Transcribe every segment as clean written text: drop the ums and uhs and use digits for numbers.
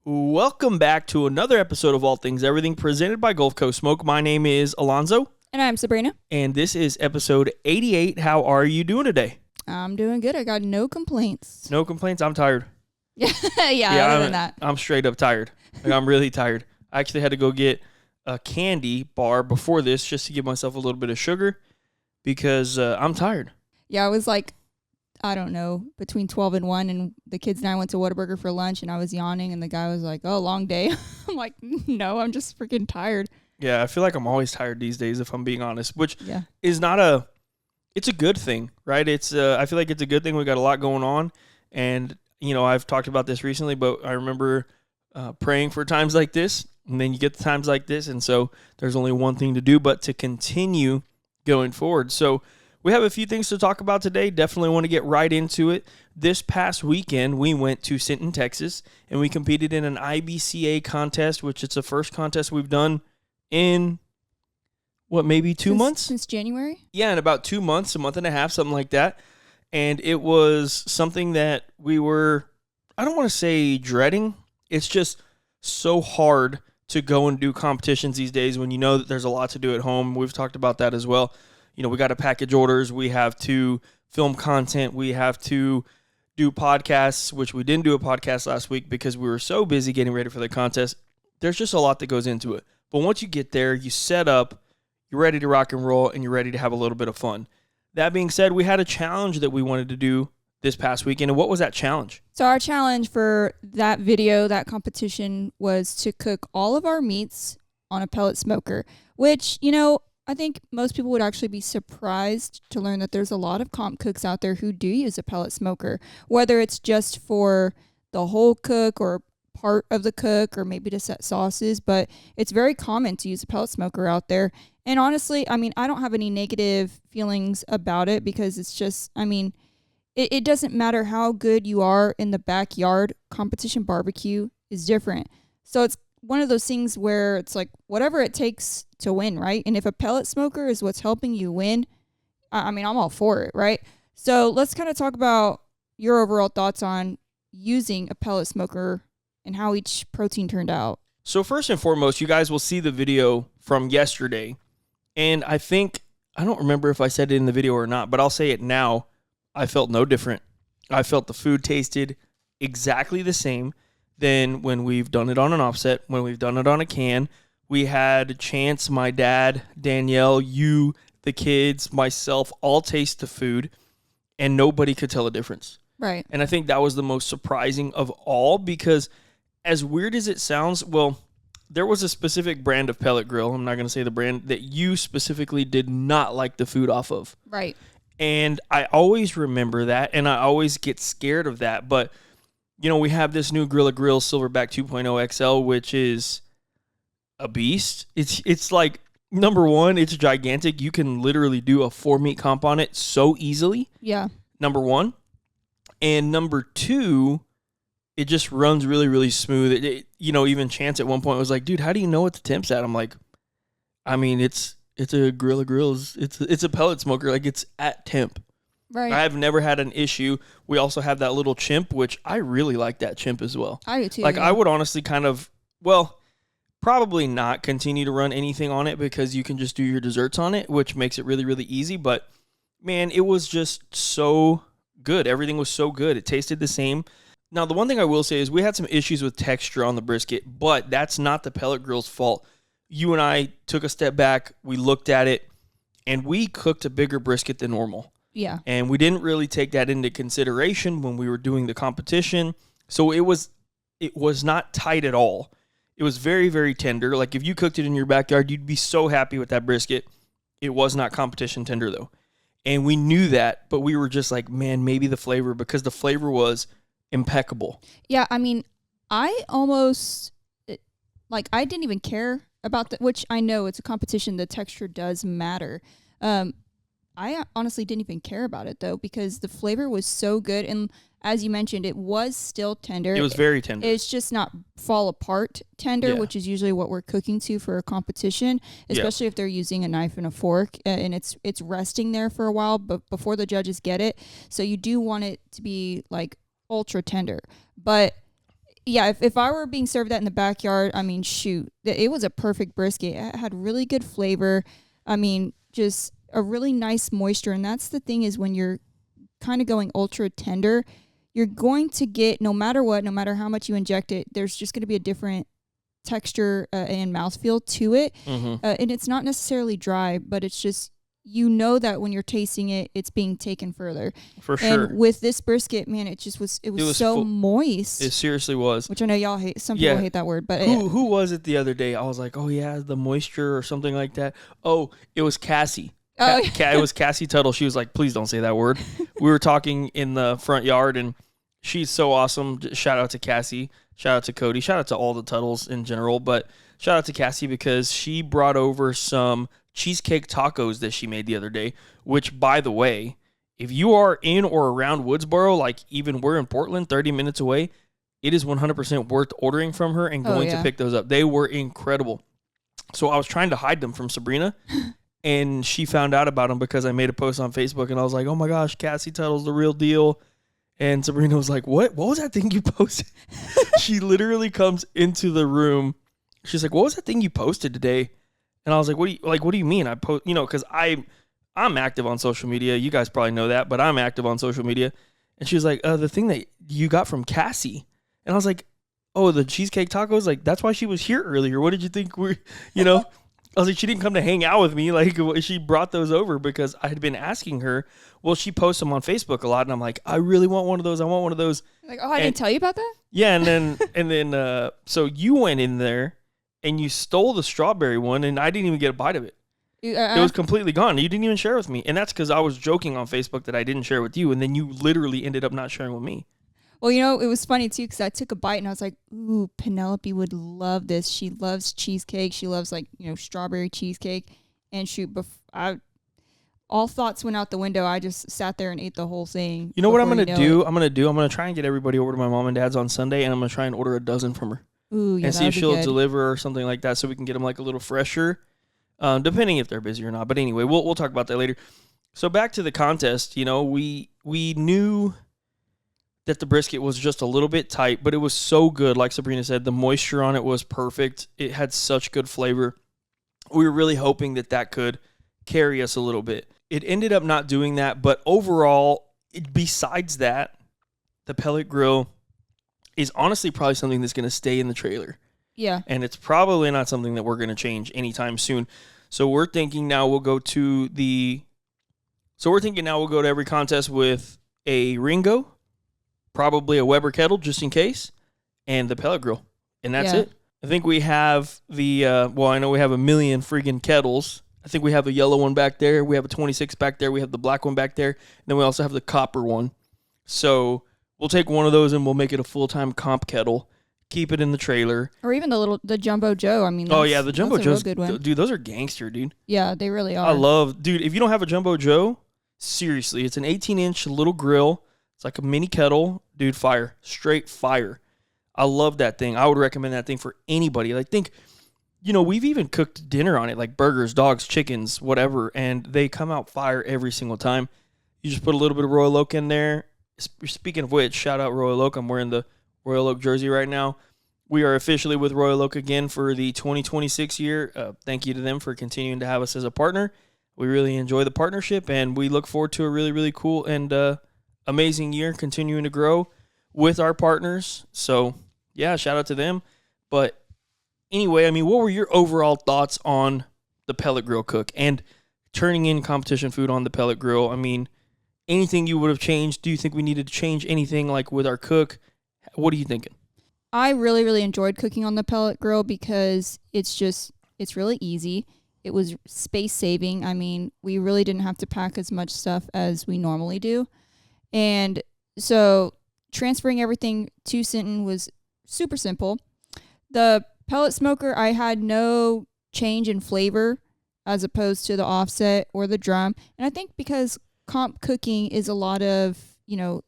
Welcome back to another episode of All Things Everything presented by Gulf Coast Smoke. My name is Alonzo. And I'm Sabrina. And this is episode 88. How are you doing today? I'm doing good. I got no complaints. No complaints? I'm tired. yeah, other than that. I'm straight up tired. Like, I'm really tired. I actually had to go get a candy bar before this just to give myself a little bit of sugar because I'm tired. Yeah, I was like, I don't know, between 12 and 1, and the kids and I went to Whataburger for lunch, and I was yawning, and the guy was like, oh, long day. I'm like, no, I'm just freaking tired. Yeah, I feel like I'm always tired these days, if I'm being honest, which is it's a good thing, right? I feel like it's a good thing. We got a lot going on, and, I've talked about this recently, but I remember praying for times like this, and then you get the times like this, and so there's only one thing to do but to continue going forward. So we have a few things to talk about today. Definitely want to get right into it. This past weekend, we went to Sinton, Texas, and we competed in an IBCA contest, which it's the first contest we've done in, maybe 2 months? Since January? Yeah, in about 2 months, a month and a half, something like that. And it was something that we were, I don't want to say dreading. It's just so hard to go and do competitions these days when you know that there's a lot to do at home. We've talked about that as well. We got to package orders. We have to film content. We have to do podcasts, which we didn't do a podcast last week because we were so busy getting ready for the contest. There's just a lot that goes into it. But once you get there, you set up, you're ready to rock and roll, and you're ready to have a little bit of fun. That being said, we had a challenge that we wanted to do this past weekend. And what was that challenge? So our challenge for that video, that competition, was to cook all of our meats on a pellet smoker, which, I think most people would actually be surprised to learn that there's a lot of comp cooks out there who do use a pellet smoker, whether it's just for the whole cook or part of the cook or maybe to set sauces, but it's very common to use a pellet smoker out there. And honestly, I don't have any negative feelings about it because it's just, it doesn't matter how good you are in the backyard. Competition barbecue is different. So it's one of those things where it's like whatever it takes to win, right? And if a pellet smoker is what's helping you win, I'm all for it, right? So let's kind of talk about your overall thoughts on using a pellet smoker and how each protein turned out. So first and foremost, you guys will see the video from yesterday. And I don't remember if I said it in the video or not, but I'll say it now. I felt no different. I felt the food tasted exactly the same than when we've done it on an offset, when we've done it on a can. We had Chance, my dad, Danielle, you, the kids, myself, all taste the food, and nobody could tell a difference. Right. And I think that was the most surprising of all because as weird as it sounds, there was a specific brand of Pellet Grill, I'm not going to say the brand, that you specifically did not like the food off of. Right. And I always remember that, and I always get scared of that, but we have this new Gorilla Grill Silverback 2.0 XL, which is a beast. It's like, number one, it's gigantic. You can literally do a 4-meat comp on it so easily. Yeah. Number one. And number two, it just runs really, really smooth. Even Chance at one point was like, dude, how do you know what the temp's at? I'm like, it's a Gorilla Grill. It's a pellet smoker. Like, it's at temp. Right. I have never had an issue. We also have that little chimp, which I really like that chimp as well. I do too. Like, I would honestly probably not continue to run anything on it because you can just do your desserts on it, which makes it really, really easy. But, man, it was just so good. Everything was so good. It tasted the same. Now, the one thing I will say is we had some issues with texture on the brisket, but that's not the Pellet Grill's fault. You and I took a step back. We looked at it, and we cooked a bigger brisket than normal. Yeah. And we didn't really take that into consideration when we were doing the competition. So it was not tight at all. It was very, very tender. Like, if you cooked it in your backyard, you'd be so happy with that brisket. It was not competition tender, though. And we knew that, but we were just like, man, maybe the flavor, because the flavor was impeccable. Yeah, I almost, I didn't even care about that, which I know it's a competition. The texture does matter. I honestly didn't even care about it, though, because the flavor was so good. And as you mentioned, it was still tender. It was very tender. It's just not fall apart tender, Yeah. which is usually what we're cooking to for a competition, especially if they're using a knife and a fork, and it's resting there for a while but before the judges get it. So you do want it to be like ultra tender. But Yeah, if I were being served that in the backyard, I mean, shoot, it was a perfect brisket. It had really good flavor. I mean, just a really nice moisture. And that's the thing is when you're kind of going ultra tender, you're going to get, no matter what, no matter how much you inject it, there's just going to be a different texture and mouthfeel to it. And it's not necessarily dry, but it's just, you know that when you're tasting it, it's being taken further. For sure. And with this brisket, man, it was so moist. It seriously was. Which I know y'all hate. Some people hate that word, but who was it the other day? I was like, oh yeah, the moisture or something like that. Oh, it was Cassie. It was Cassie Tuttle. She was like, please don't say that word. We were talking in the front yard, and she's so awesome. Shout out to Cassie. Shout out to Cody. Shout out to all the Tuttles in general, but shout out to Cassie because she brought over some cheesecake tacos that she made the other day, which, by the way, if you are in or around Woodsboro, like even we're in Portland, 30 minutes away, it is 100% worth ordering from her and going to pick those up. They were incredible. So I was trying to hide them from Sabrina, and she found out about them because I made a post on Facebook, and I was like, oh my gosh, Cassie Tuttle's the real deal. And Sabrina was like, what was that thing you posted? She literally comes into the room. She's like, what was that thing you posted today? And I was like, what do you mean? I post, because I'm active on social media. You guys probably know that, but I'm active on social media. And she was like, the thing that you got from Cassie. And I was like, oh, the cheesecake tacos? Like, that's why she was here earlier. What did you think I was like, she didn't come to hang out with me. Like, she brought those over because I had been asking her. Well, she posts them on Facebook a lot, and I'm like, I really want one of those. I want one of those. Like, oh, I didn't tell you about that? Yeah, and then so you went in there, and you stole the strawberry one, and I didn't even get a bite of it. It was completely gone. You didn't even share with me. And that's because I was joking on Facebook that I didn't share with you, and then you literally ended up not sharing with me. Well, it was funny, too, because I took a bite, and I was like, ooh, Penelope would love this. She loves cheesecake. She loves, strawberry cheesecake. And shoot, all thoughts went out the window. I just sat there and ate the whole thing. You know what I'm going to do? I'm going to try and get everybody over to my mom and dad's on Sunday, and I'm going to try and order a dozen from her. Ooh, yeah, and see if she'll deliver or something like that so we can get them like a little fresher, depending if they're busy or not. But anyway, we'll talk about that later. So back to the contest, we knew that the brisket was just a little bit tight, but it was so good. Like Sabrina said, the moisture on it was perfect. It had such good flavor. We were really hoping that could carry us a little bit. It ended up not doing that, but overall, besides that, the Pellet Grill is honestly probably something that's going to stay in the trailer. Yeah. And it's probably not something that we're going to change anytime soon. So we're thinking now we'll go to every contest with a Ringo, probably a Weber kettle just in case, and the Pellet Grill. And that's it. I think we have I know we have a million freaking kettles. I think we have a yellow one back there. We have a 26 back there. We have the black one back there. And then we also have the copper one. So we'll take one of those and we'll make it a full-time comp kettle. Keep it in the trailer. Or even the Jumbo Joe. I mean, the Jumbo Joe's good one. Dude, those are gangster, dude. Yeah, they really are. Dude, if you don't have a Jumbo Joe, seriously, it's an 18-inch little grill. It's like a mini kettle. Dude, fire. Straight fire. I love that thing. I would recommend that thing for anybody. I think, we've even cooked dinner on it, like burgers, dogs, chickens, whatever, and they come out fire every single time. You just put a little bit of Royal Oak in there. Speaking of which, shout out Royal Oak. I'm wearing the Royal Oak jersey right now. We are officially with Royal Oak again for the 2026 year. Thank you to them for continuing to have us as a partner. We really enjoy the partnership, and we look forward to a really, really cool and amazing year continuing to grow with our partners. So, yeah, shout out to them. But anyway, what were your overall thoughts on the Pellet Grill cook and turning in competition food on the Pellet Grill? Anything you would have changed? Do you think we needed to change anything like with our cook? What are you thinking? I really, really enjoyed cooking on the Pellet Grill because it's really easy. It was space saving. We really didn't have to pack as much stuff as we normally do. And so transferring everything to Sinton was super simple. The pellet smoker, I had no change in flavor as opposed to the offset or the drum. And I think because comp cooking is a lot of,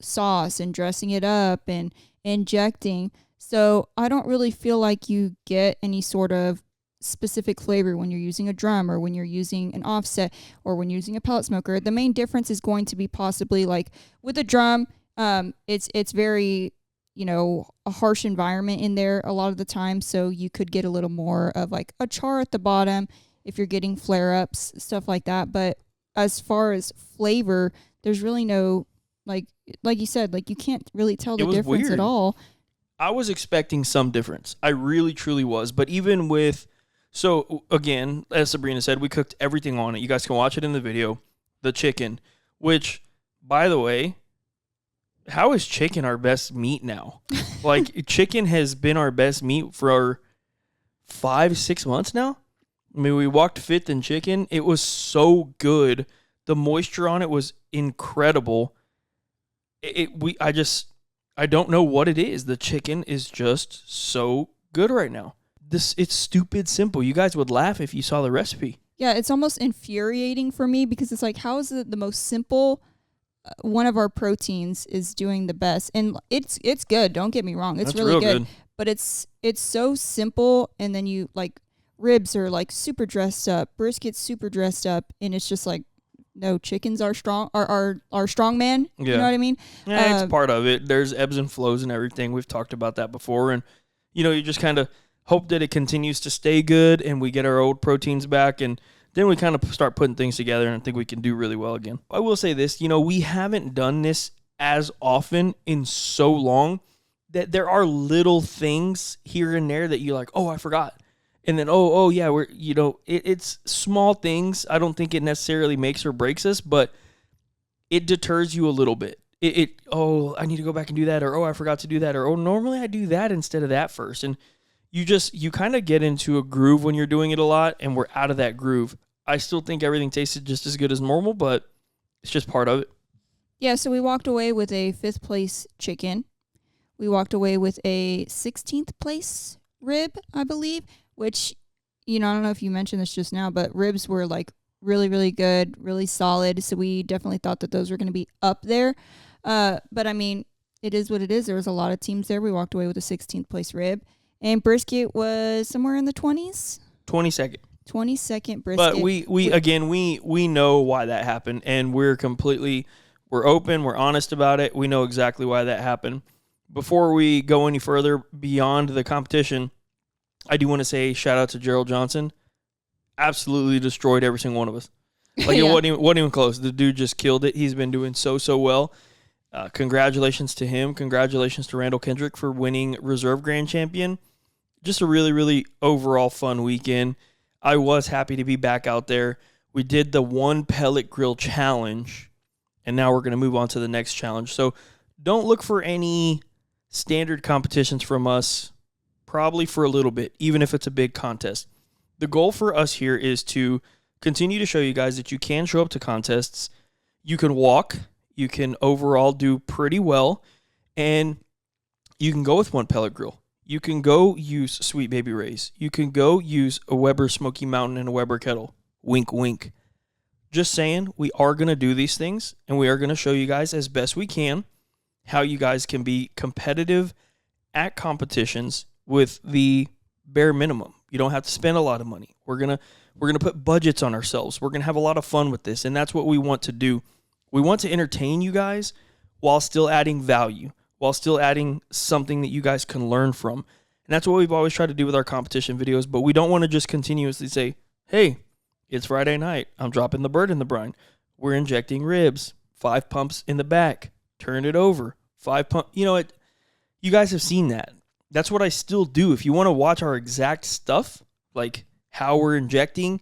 sauce and dressing it up and injecting. So I don't really feel like you get any sort of specific flavor when you're using a drum or when you're using an offset or when you're using a pellet smoker. The main difference is going to be possibly like with a drum, it's very a harsh environment in there a lot of the time. So you could get a little more of like a char at the bottom if you're getting flare-ups, stuff like that. But as far as flavor, there's really no, like you said, like you can't really tell the difference at all. I was expecting some difference. I really, truly was. But even with, so again, as Sabrina said, we cooked everything on it. You guys can watch it in the video. The chicken, which, by the way, how is chicken our best meat now? Like, chicken has been our best meat for 5-6 months now. I mean, we walked fifth in chicken. It was so good. The moisture on it was incredible. I don't know what it is. The chicken is just so good right now. It's stupid simple. You guys would laugh if you saw the recipe. Yeah, it's almost infuriating for me because it's like, how is it the most simple one of our proteins is doing the best? And it's good. Don't get me wrong. It's really good. But it's so simple. And then you like ribs are like super dressed up, brisket's super dressed up, and it's just like, no, chickens are strong. Are strong man. Yeah. You know what I mean? Yeah, it's part of it. There's ebbs and flows and everything. We've talked about that before, and you just kind of hope that it continues to stay good and we get our old proteins back, and then we kind of start putting things together, and I think we can do really well again. I will say this, we haven't done this as often in so long that there are little things here and there that you're like, oh, I forgot. And then, oh yeah, it's small things. I don't think it necessarily makes or breaks us, but it deters you a little bit. I need to go back and do that, or, oh, I forgot to do that, or, oh, normally I do that instead of that first. And you kind of get into a groove when you're doing it a lot, and we're out of that groove. I still think everything tasted just as good as normal, but it's just part of it. Yeah, so we walked away with a 5th place chicken. We walked away with a 16th place rib, I believe, which, I don't know if you mentioned this just now, but ribs were like really, really good, really solid. So we definitely thought that those were going to be up there. But I mean, it is what it is. There was a lot of teams there. We walked away with a 16th place rib. And brisket was somewhere in the 20s. 22nd. 22nd brisket. But we know why that happened, and we're open, we're honest about it. We know exactly why that happened. Before we go any further beyond the competition, I do want to say shout out to Gerald Johnson. Absolutely destroyed every single one of us. Like yeah. It wasn't even close. The dude just killed it. He's been doing so well. Congratulations to him. Congratulations to Randall Kendrick for winning Reserve Grand Champion. Just a really, really overall fun weekend. I was happy to be back out there. We did the 1 Pellet Grill challenge, and now we're going to move on to the next challenge. So don't look for any standard competitions from us, probably for a little bit, even if it's a big contest. The goal for us here is to continue to show you guys that you can show up to contests. You can walk. You can overall do pretty well, and you can go with 1 Pellet Grill. You can go use Sweet Baby Ray's. You can go use a Weber Smoky Mountain and a Weber Kettle. Wink, wink. Just saying, we are going to do these things, and we are going to show you guys as best we can how you guys can be competitive at competitions with the bare minimum. You don't have to spend a lot of money. We're gonna put budgets on ourselves. We're going to have a lot of fun with this, and that's what we want to do. We want to entertain you guys while still adding value, while still adding something that you guys can learn from. And that's what we've always tried to do with our competition videos, but we don't want to just continuously say, hey, it's Friday night. I'm dropping the bird in the brine. We're injecting ribs. 5 pumps in the back. Turn it over. 5 pump. You guys have seen that. That's what I still do. If you want to watch our exact stuff, like how we're injecting,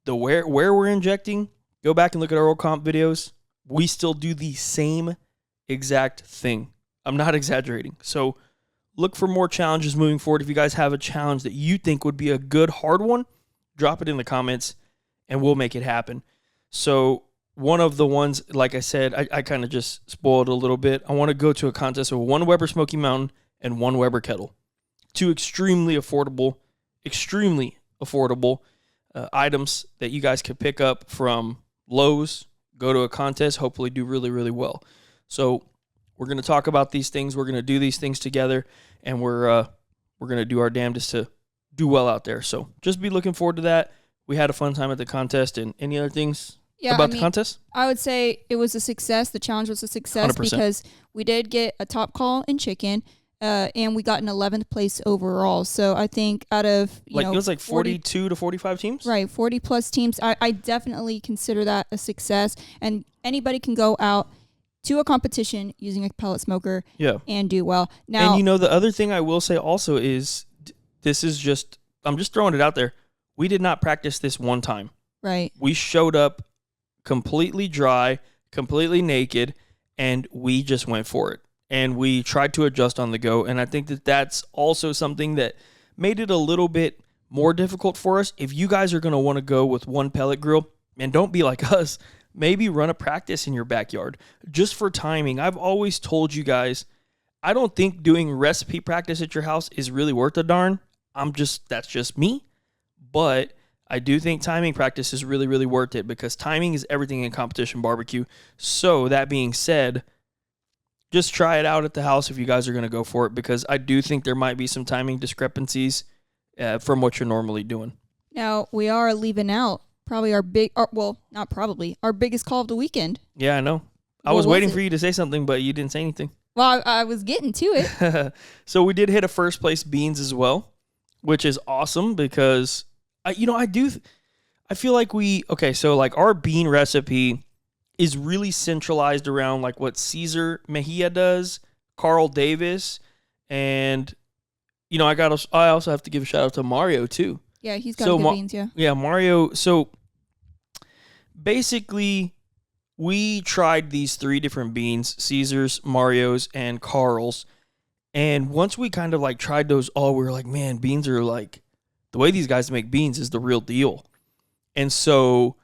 where we're injecting, go back and look at our old comp videos. We still do the same exact thing. I'm not exaggerating. So look for more challenges moving forward. If you guys have a challenge that you think would be a good hard one, drop it in the comments and we'll make it happen. So one of the ones, like I said, I kind of just spoiled a little bit. I want to go to a contest of 1 Weber Smoky Mountain and 1 Weber Kettle. 2 extremely affordable items that you guys could pick up from Lowe's, go to a contest, hopefully do really, really well. So we're going to talk about these things. We're going to do these things together, and we're going to do our damnedest to do well out there. So just be looking forward to that. We had a fun time at the contest. And any other things about the contest? I would say it was a success. The challenge was a success 100%. Because we did get a top call in chicken. and we got an 11th place overall. So I think out of it was like 42 to 45 teams, right? 40 plus teams. I definitely consider that a success, and anybody can go out to a competition using a pellet smoker, and do well. Now, and the other thing I will say also is I'm just throwing it out there. We did not practice this one time. Right. We showed up completely dry, completely naked, and we just went for it. And we tried to adjust on the go. And I think that that's also something that made it a little bit more difficult for us. If you guys are going to want to go with one pellet grill, and don't be like us, maybe run a practice in your backyard just for timing. I've always told you guys, I don't think doing recipe practice at your house is really worth a darn. That's just me. But I do think timing practice is really, really worth it because timing is everything in competition barbecue. So that being said, just try it out at the house if you guys are going to go for it, because I do think there might be some timing discrepancies from what you're normally doing. Now, we are leaving out probably our biggest call of the weekend. Yeah, I know. I was waiting for you to say something, but you didn't say anything. Well, I was getting to it. So we did hit a first place beans as well, which is awesome because, I feel like our bean recipe is really centralized around like what Cesar Mejia does, Carl Davis, and I also have to give a shout out to Mario too. Yeah, he's got good beans, yeah. Yeah, Mario. So basically, we tried these 3 different beans: Caesar's, Mario's, and Carl's. And once we kind of like tried those all, we were like, man, beans are like, the way these guys make beans is the real deal. And so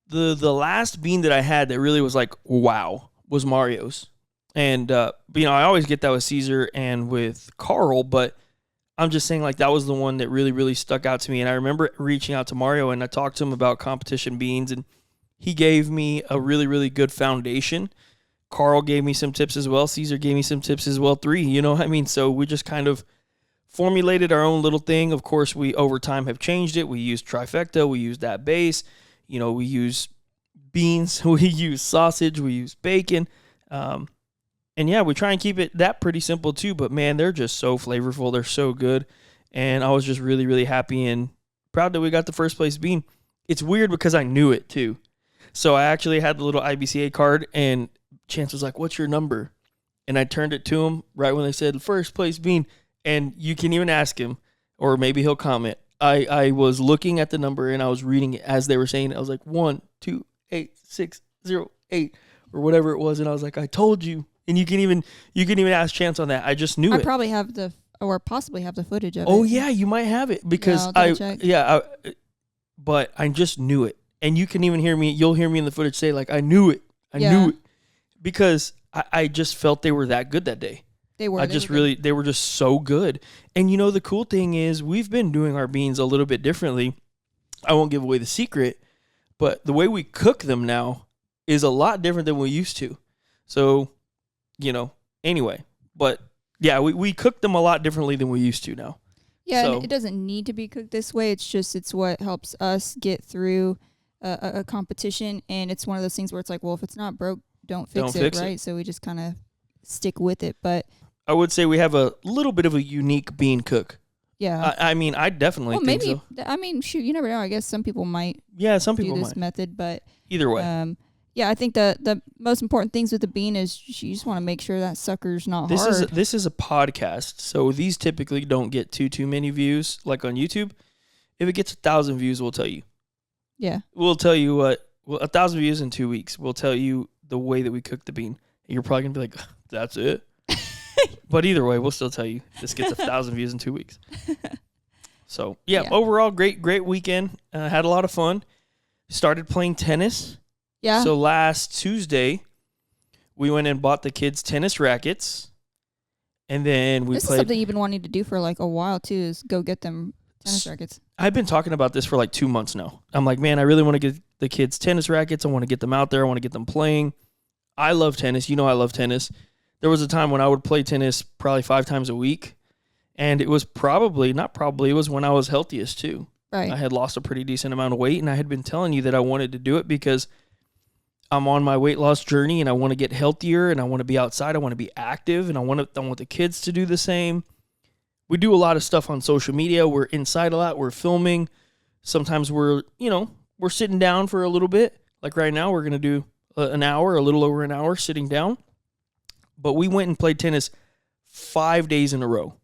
the last bean that I had that really was like, wow, was Mario's. And, I always get that with Caesar and with Carl, but I'm just saying like that was the one that really, really stuck out to me. And I remember reaching out to Mario and I talked to him about competition beans, and he gave me a really, really good foundation. Carl gave me some tips as well. Caesar gave me some tips as well. 3, so we just kind of formulated our own little thing. Of course, we over time have changed it. We used trifecta. We used that base. We use beans. We use sausage. We use bacon. And yeah, we try and keep it that pretty simple too. But man, they're just so flavorful. They're so good. And I was just really, really happy and proud that we got the first place bean. It's weird because I knew it too. So I actually had the little IBCA card, and Chance was like, "What's your number?" And I turned it to him right when they said first place bean. And you can even ask him, or maybe he'll comment. I was looking at the number and I was reading it as they were saying it. I was like 128608 or whatever it was, and I was like, I told you. And you can even ask Chance on that. I just knew it. I probably have possibly have the footage of it. Oh yeah, you might have it because but I just knew it. And you can even hear me. You'll hear me in the footage say like, I knew it. I knew it because I just felt they were that good that day. They were just so good. And the cool thing is we've been doing our beans a little bit differently. I won't give away the secret, but the way we cook them now is a lot different than we used to. So, anyway, but yeah, we cook them a lot differently than we used to now. Yeah, so, and it doesn't need to be cooked this way. It's what helps us get through a competition. And it's one of those things where it's like, well, if it's not broke, don't fix it, right? So we just kind of stick with it. But I would say we have a little bit of a unique bean cook. Yeah. I definitely think so. Shoot, you never know. I guess some people might do this might. method, but either way. Yeah, I think the most important things with the bean is you just want to make sure that sucker's not hard. This is a podcast, so these typically don't get too many views like on YouTube. If it gets 1,000 views, we'll tell you. Yeah. We'll tell you 1,000 views in 2 weeks. We'll tell you the way that we cook the bean. You're probably going to be like, that's it? But either way, we'll still tell you this gets 1,000 views in 2 weeks. So, yeah, overall, great weekend. Had a lot of fun. Started playing tennis. Yeah. So last Tuesday, we went and bought the kids tennis rackets. And then This is something you've been wanting to do for like a while, too, is go get them tennis rackets. I've been talking about this for like 2 months now. I'm like, man, I really want to get the kids tennis rackets. I want to get them out there. I want to get them playing. I love tennis. I love tennis. There was a time when I would play tennis probably 5 times a week. And it was it was when I was healthiest too. Right. I had lost a pretty decent amount of weight, and I had been telling you that I wanted to do it because I'm on my weight loss journey and I want to get healthier and I want to be outside. I want to be active and I want the kids to do the same. We do a lot of stuff on social media. We're inside a lot. We're filming. Sometimes we're sitting down for a little bit. Like right now, we're going to do an hour, a little over an hour sitting down. But we went and played tennis 5 days in a row.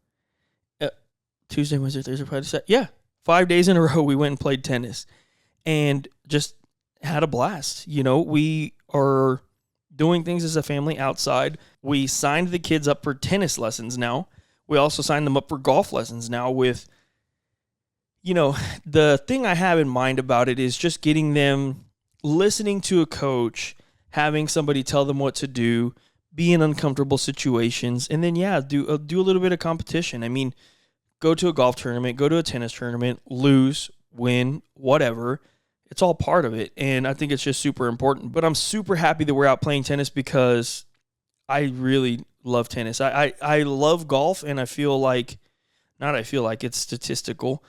Tuesday, Wednesday, Thursday, Friday, Saturday. Yeah, 5 days in a row we went and played tennis. And just had a blast. We are doing things as a family outside. We signed the kids up for tennis lessons now. We also signed them up for golf lessons now with, the thing I have in mind about it is just getting them listening to a coach, having somebody tell them what to do, be in uncomfortable situations, and then, do a little bit of competition. I mean, go to a golf tournament, go to a tennis tournament, lose, win, whatever. It's all part of it, and I think it's just super important. But I'm super happy that we're out playing tennis because I really love tennis. I love golf, and it's statistical.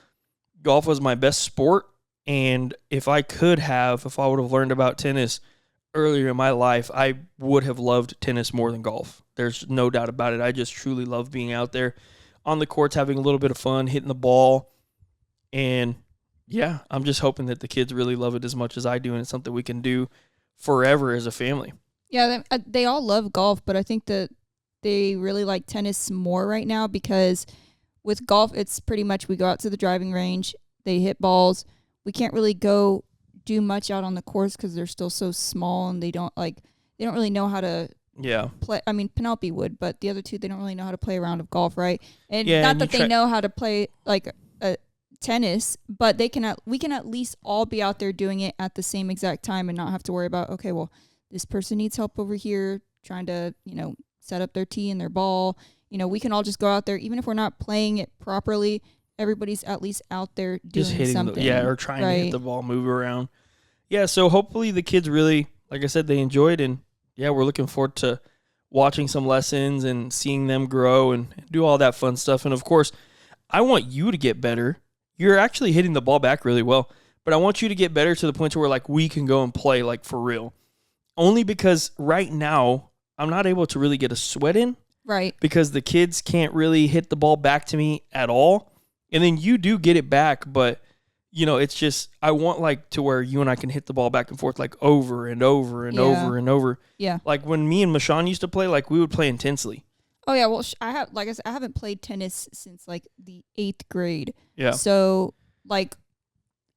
Golf was my best sport, and if I would have learned about tennis earlier in my life, I would have loved tennis more than golf. There's no doubt about it. I just truly love being out there on the courts, having a little bit of fun, hitting the ball, and yeah, I'm just hoping that the kids really love it as much as I do, and it's something we can do forever as a family. Yeah, they all love golf, but I think that they really like tennis more right now because with golf, it's pretty much we go out to the driving range, they hit balls. We can't really go do much out on the course because they're still so small and they don't really know how to play. I mean, Penelope would, but the other two, they don't really know how to play a round of golf, right? And not that they know how to play like a tennis, but we can at least all be out there doing it at the same exact time and not have to worry about, okay, well, this person needs help over here trying to, set up their tee and their ball. We can all just go out there, even if we're not playing it properly, everybody's at least out there doing just hitting something. Or trying to hit the ball, move around. Yeah, so hopefully the kids really, like I said, they enjoyed, and we're looking forward to watching some lessons and seeing them grow and do all that fun stuff. And of course, I want you to get better. You're actually hitting the ball back really well, but I want you to get better to the point where we can go and play for real. Only because right now I'm not able to really get a sweat in. Right. Because the kids can't really hit the ball back to me at all. And then you do get it back, but it's just I want to where you and I can hit the ball back and forth over and over and over and over. Yeah. Like when me and Mashawn used to play, we would play intensely. Oh yeah, well I haven't played tennis since the 8th grade. Yeah. So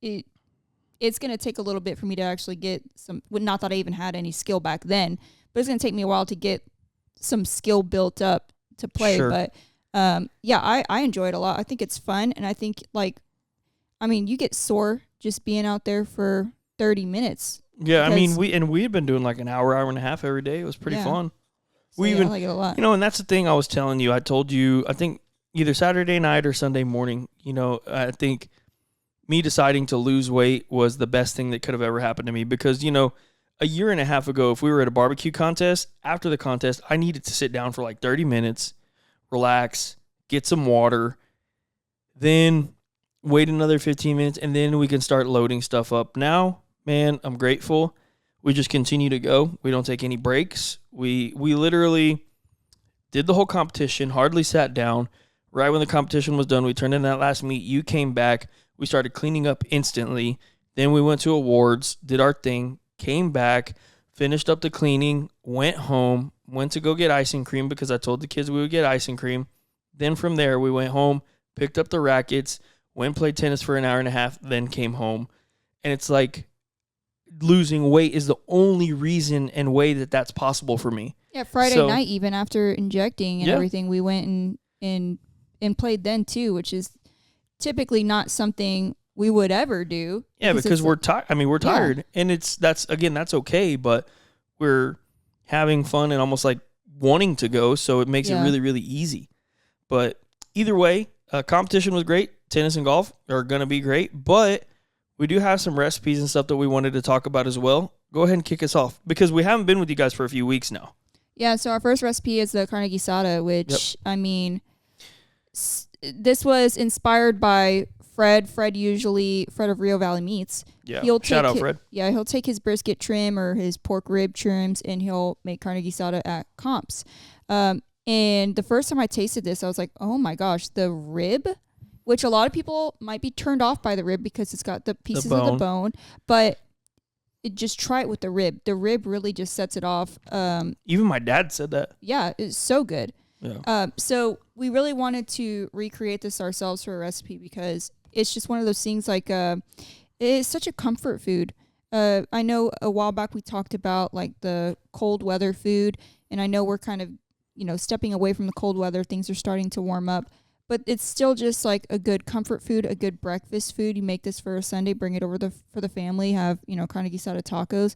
it's going to take a little bit for me to actually get some, not that I even had any skill back then, but it's going to take me a while to get some skill built up to play. Sure. But I enjoy it a lot. I think it's fun. And I think you get sore just being out there for 30 minutes. Yeah. I mean, we had been doing an hour and a half every day. It was pretty fun. So, I like it a lot. And that's the thing I was telling you. I told you, I think either Saturday night or Sunday morning, I think me deciding to lose weight was the best thing that could have ever happened to me because, a year and a half ago, if we were at a barbecue contest, after the contest, I needed to sit down for 30 minutes, relax, get some water, then wait another 15 minutes, and then we can start loading stuff up. Now, man, I'm grateful. We just continue to go. We don't take any breaks. We literally did the whole competition, hardly sat down. Right when the competition was done, we turned in that last meet. You came back. We started cleaning up instantly. Then we went to awards, did our thing, came back, finished up the cleaning, went home, went to go get icing cream because I told the kids we would get icing cream. Then from there, we went home, picked up the rackets, went and played tennis for an hour and a half, then came home. And it's losing weight is the only reason and way that that's possible for me. Yeah, Friday night, even after injecting and everything, we went and played then too, which is typically not something we would ever do. Yeah, because we're tired. I mean, we're tired, and that's okay. But we're having fun and almost wanting to go, so it makes it really, really easy. But either way, competition was great. Tennis and golf are gonna be great, but we do have some recipes and stuff that we wanted to talk about as well. Go ahead and kick us off because we haven't been with you guys for a few weeks now. Yeah, so our first recipe is the Carne guisada, which this was inspired by Fred of Rio Valley Meats. Yeah. He'll Shout out, Fred. Yeah, he'll take his brisket trim or his pork rib trims, and he'll make carne guisada at Comps. And the first time I tasted this, I was like, oh my gosh, the rib, which a lot of people might be turned off by the rib because it's got the pieces of the bone, but just try it with the rib. The rib really just sets it off. Even my dad said that. Yeah, it's so good. Yeah. So we really wanted to recreate this ourselves for a recipe because it's just one of those things like it's such a comfort food. I know a while back we talked about like the cold weather food, and I know we're kind of, stepping away from the cold weather. Things are starting to warm up, but it's still just like a good comfort food, a good breakfast food. You make this for a Sunday, bring it over for the family, have, carne guisada tacos.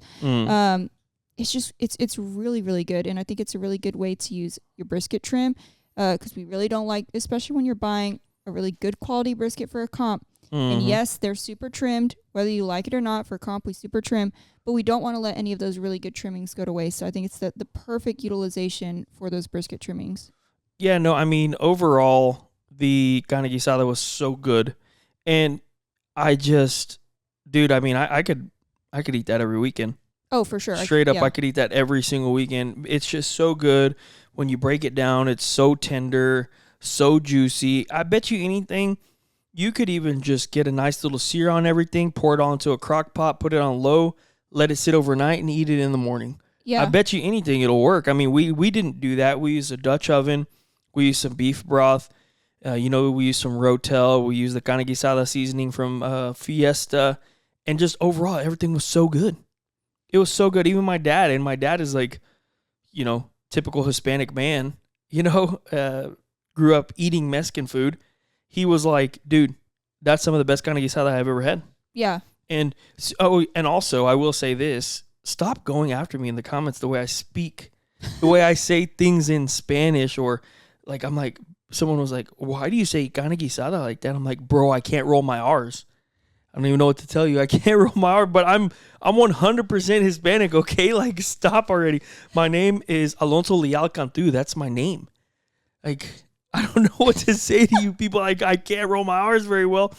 It's really, really good. And I think it's a really good way to use your brisket trim because we really don't like, especially when you're buying a really good quality brisket for a comp. And yes, they're super trimmed, whether you like it or not. For comp, we super trim, but we don't want to let any of those really good trimmings go to waste. So I think it's the perfect utilization for those brisket trimmings. Yeah, no, I mean, overall, the carne guisada was so good. And I just, dude, I mean, I could eat that every weekend. Oh, for sure. Straight up, I could eat that every single weekend. It's just so good. When you break it down, it's so tender, so juicy. I bet you anything, you could even just get a nice little sear on everything, pour it all into a crock pot, put it on low, let it sit overnight, and eat it in the morning. Yeah. I bet you anything it'll work. I mean, we didn't do that. We used a Dutch oven. We used some beef broth. We used some Rotel. We used the carne guisada seasoning from Fiesta. And just overall, everything was so good. It was so good. Even my dad, and my dad is like, typical Hispanic man, grew up eating Mexican food. He was like, dude, that's some of the best carne guisada I've ever had. Yeah. And also, I will say this. Stop going after me in the comments the way I speak, the way I say things in Spanish, or like, I'm like, someone was like, why do you say carne guisada like that? I'm like, bro, I can't roll my R's. I don't even know what to tell you. I can't roll my R, but I'm 100% Hispanic, okay? Like, stop already. My name is Alonso Leal Cantu. That's my name. Like, I don't know what to say to you people. Like, I can't roll my R's very well.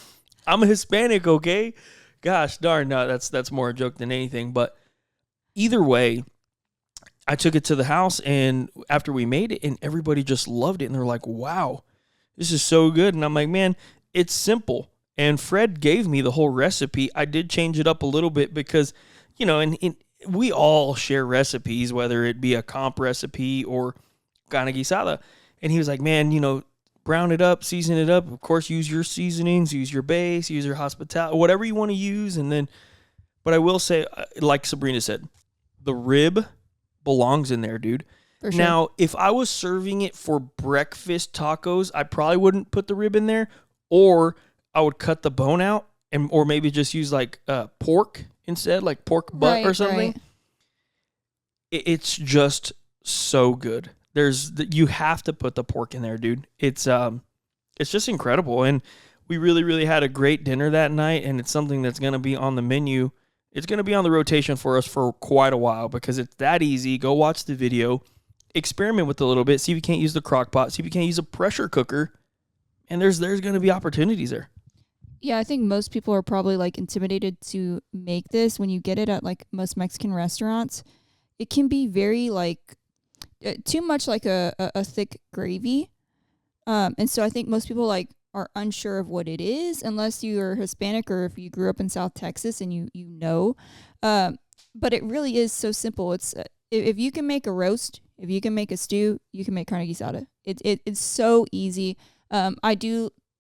I'm a Hispanic, okay? Gosh darn, no, that's more a joke than anything. But either way, I took it to the house, and after we made it, and everybody just loved it, and they're like, wow, this is so good. And I'm like, man, it's simple. And Fred gave me the whole recipe. I did change it up a little bit because, and we all share recipes, whether it be a comp recipe or carne guisada. And he was like, man, brown it up, season it up. Of course, use your seasonings, use your base, use your hospitality, whatever you want to use. And then, but I will say, like Sabrina said, the rib belongs in there, dude. For sure. Now, if I was serving it for breakfast tacos, I probably wouldn't put the rib in there, or I would cut the bone out or maybe just use like pork instead, like pork butt or something. Right. It's just so good. You have to put the pork in there, dude. It's just incredible. And we really, really had a great dinner that night, and it's something that's going to be on the menu. It's going to be on the rotation for us for quite a while because it's that easy. Go watch the video, experiment with it a little bit, see if you can't use the crock pot, see if you can't use a pressure cooker, and there's going to be opportunities there. Yeah, I think most people are probably like intimidated to make this. When you get it at like most Mexican restaurants, it can be very like too much like a thick gravy. And so I think most people like are unsure of what it is unless you are Hispanic or if you grew up in South Texas and you know. But it really is so simple. It's if you can make a roast, if you can make a stew, you can make carne guisada. It's so easy.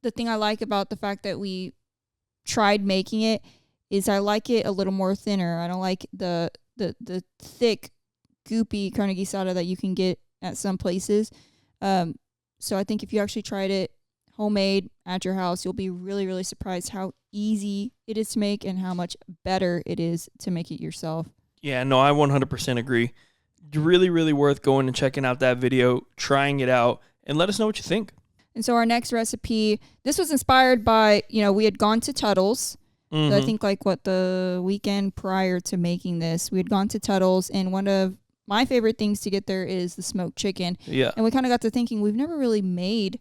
The thing I like about the fact that we tried making it is I like it a little more thinner. I don't like the thick, goopy carne guisada that you can get at some places. So I think if you actually tried it homemade at your house, you'll be really, really surprised how easy it is to make and how much better it is to make it yourself. Yeah, no, I 100% agree. Really, really worth going and checking out that video, trying it out, and let us know what you think. And so our next recipe, this was inspired by, we had gone to Tuttle's. Mm-hmm. I think like the weekend prior to making this, we had gone to Tuttle's, and one of my favorite things to get there is the smoked chicken. Yeah. And we kind of got to thinking, we've never really made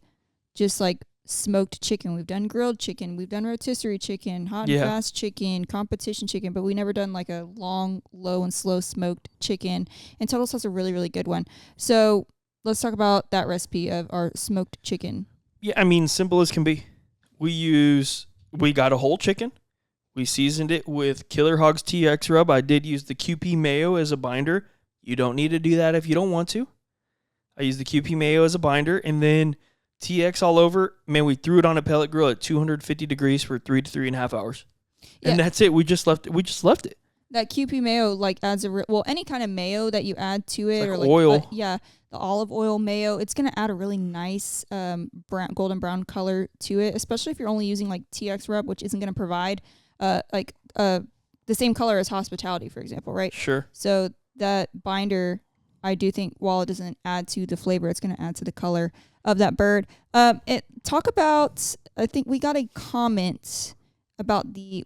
just like smoked chicken. We've done grilled chicken. We've done rotisserie chicken, hot and Yeah. fast chicken, competition chicken, but we never done like a long, low and slow smoked chicken. And Tuttle's has a really, really good one. So let's talk about that recipe of our smoked chicken. Yeah, I mean, simple as can be. We got a whole chicken. We seasoned it with Killer Hogs TX rub. I did use the QP mayo as a binder. You don't need to do that if you don't want to. I used the QP mayo as a binder, and then TX all over. Man, we threw it on a pellet grill at 250 degrees for 3 to 3.5 hours. Yeah. And that's it. We just left it. That QP mayo like adds any kind of mayo that you add to it, Like or like oil. the olive oil mayo, it's gonna add a really nice golden brown color to it, especially if you're only using like TX rub, which isn't gonna provide the same color as hospitality, for example, right? Sure. So that binder, I do think, while it doesn't add to the flavor, it's gonna add to the color of that bird. Talk about. I think we got a comment about the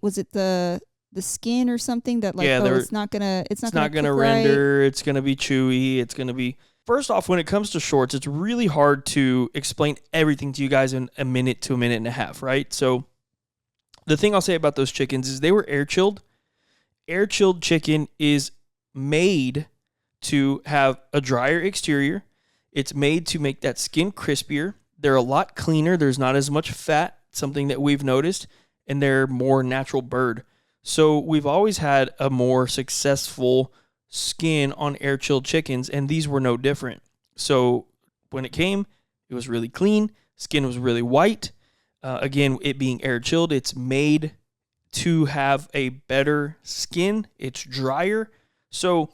skin or something that it's not gonna render. Right. It's gonna be chewy. It's gonna be. First off, when it comes to shorts, it's really hard to explain everything to you guys in a minute to a minute and a half, right? So the thing I'll say about those chickens is they were air chilled. Air chilled chicken is made to have a drier exterior. It's made to make that skin crispier. They're a lot cleaner. There's not as much fat, something that we've noticed, and they're more natural bird. So we've always had a more successful skin on air chilled chickens, and these were no different. So when it came, it was really clean. Skin was really white. Again, it being air chilled, it's made to have a better skin. It's drier. So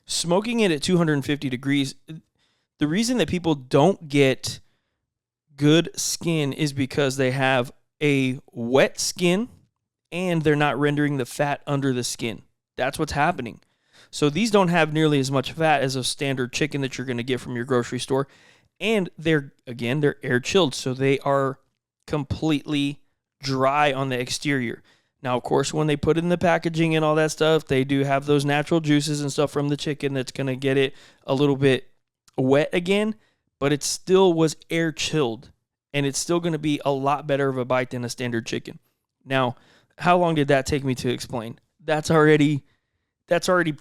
smoking it at 250 degrees, the reason that people don't get good skin is because they have a wet skin and they're not rendering the fat under the skin. That's what's happening. So these don't have nearly as much fat as a standard chicken that you're going to get from your grocery store. And they're air chilled, so they are completely dry on the exterior. Now, of course, when they put it in the packaging and all that stuff, they do have those natural juices and stuff from the chicken that's going to get it a little bit wet again, but it still was air chilled, and it's still going to be a lot better of a bite than a standard chicken. Now, how long did that take me to explain? That's already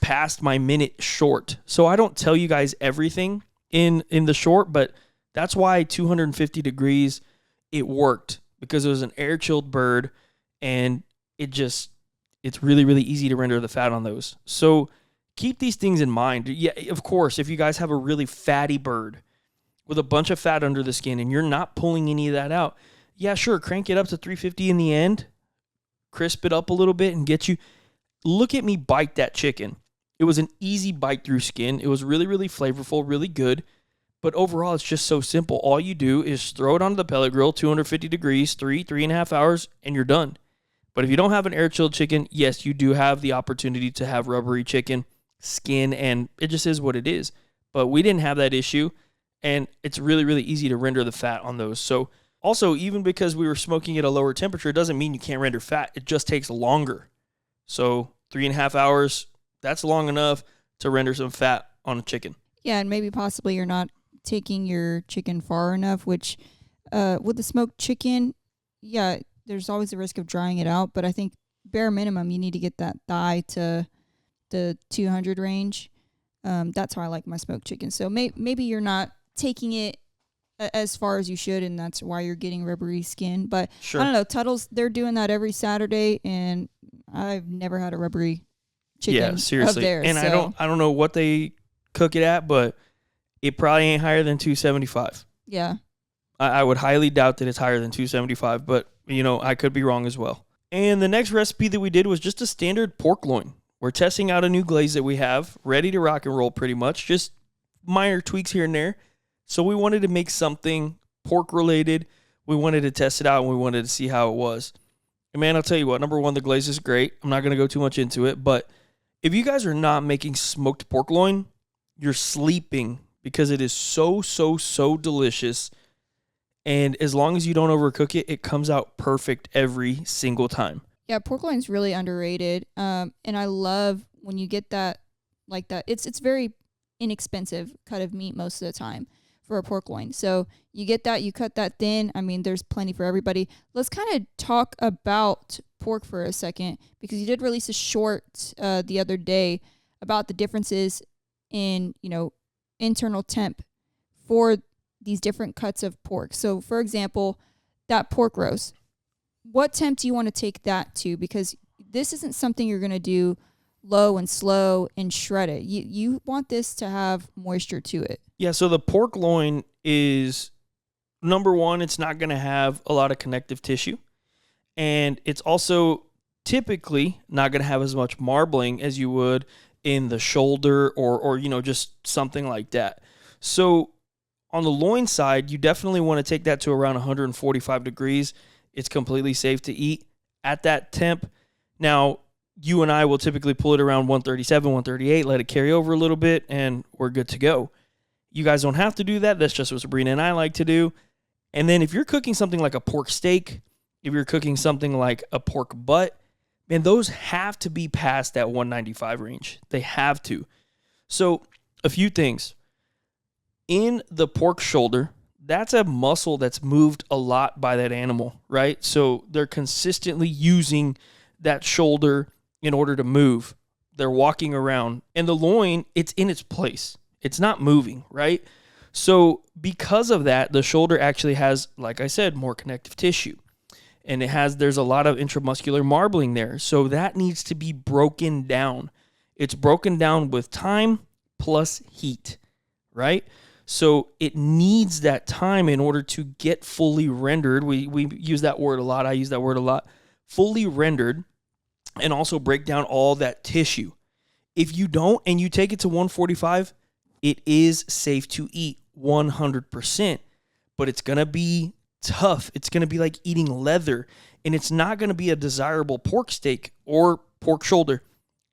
past my minute short. So I don't tell you guys everything in the short, but that's why 250 degrees, it worked, because it was an air chilled bird, and it's really, really easy to render the fat on those. So keep these things in mind. Yeah, of course, if you guys have a really fatty bird with a bunch of fat under the skin and you're not pulling any of that out, yeah, sure, crank it up to 350 in the end, crisp it up a little bit, and get you. Look at me bite that chicken. It was an easy bite through skin. It was really, really flavorful, really good. But overall, it's just so simple. All you do is throw it onto the pellet grill, 250 degrees, 3.5 hours, and you're done. But if you don't have an air-chilled chicken, yes, you do have the opportunity to have rubbery chicken skin, and it just is what it is. But we didn't have that issue, and it's really, really easy to render the fat on those. So also, even because we were smoking at a lower temperature, doesn't mean you can't render fat. It just takes longer. So 3.5 hours, that's long enough to render some fat on a chicken. Yeah, and maybe possibly you're not taking your chicken far enough, which with the smoked chicken, yeah, there's always the risk of drying it out. But I think bare minimum, you need to get that thigh to the 200 range. That's how I like my smoked chicken. So maybe you're not taking it as far as you should, and that's why you're getting rubbery skin. But sure. I don't know, Tuttle's, they're doing that every Saturday, and I've never had a rubbery chicken. Yeah, seriously. Theirs, and so. I don't know what they cook it at, but it probably ain't higher than 275. Yeah. I would highly doubt that it's higher than 275, but I could be wrong as well. And the next recipe that we did was just a standard pork loin. We're testing out a new glaze that we have, ready to rock and roll pretty much, just minor tweaks here and there. So we wanted to make something pork related. We wanted to test it out, and we wanted to see how it was. And man, I'll tell you what, number one, the glaze is great. I'm not going to go too much into it, but if you guys are not making smoked pork loin, you're sleeping, because it is so, so, so delicious. And as long as you don't overcook it, it comes out perfect every single time. Yeah, pork loin's really underrated. And I love when you get that like that. It's very inexpensive cut of meat most of the time for a pork loin. So you get that, you cut that thin. I mean, there's plenty for everybody. Let's kind of talk about pork for a second, because you did release a short the other day about the differences in, internal temp for these different cuts of pork. So for example, that pork roast, what temp do you want to take that to? Because this isn't something you're going to do low and slow and shred it. You want this to have moisture to it. Yeah, so the pork loin is, number one, it's not going to have a lot of connective tissue. And it's also typically not going to have as much marbling as you would in the shoulder or just something like that. So on the loin side, you definitely want to take that to around 145 degrees. It's completely safe to eat at that temp. Now, you and I will typically pull it around 137, 138, let it carry over a little bit, and we're good to go. You guys don't have to do that. That's just what Sabrina and I like to do. And then if you're cooking something like a pork steak, if you're cooking something like a pork butt, man, those have to be past that 195 range. They have to. So a few things. In the pork shoulder, that's a muscle that's moved a lot by that animal, right? So they're consistently using that shoulder in order to move. They're walking around. And the loin, it's in its place. It's not moving, right? So because of that, the shoulder actually has, like I said, more connective tissue. And there's a lot of intramuscular marbling there. So that needs to be broken down. It's broken down with time plus heat, right? So it needs that time in order to get fully rendered. We use that word a lot. I use that word a lot. Fully rendered, and also break down all that tissue. If you don't and you take it to 145, it is safe to eat 100%, but it's going to be tough. It's going to be like eating leather, and it's not going to be a desirable pork steak or pork shoulder.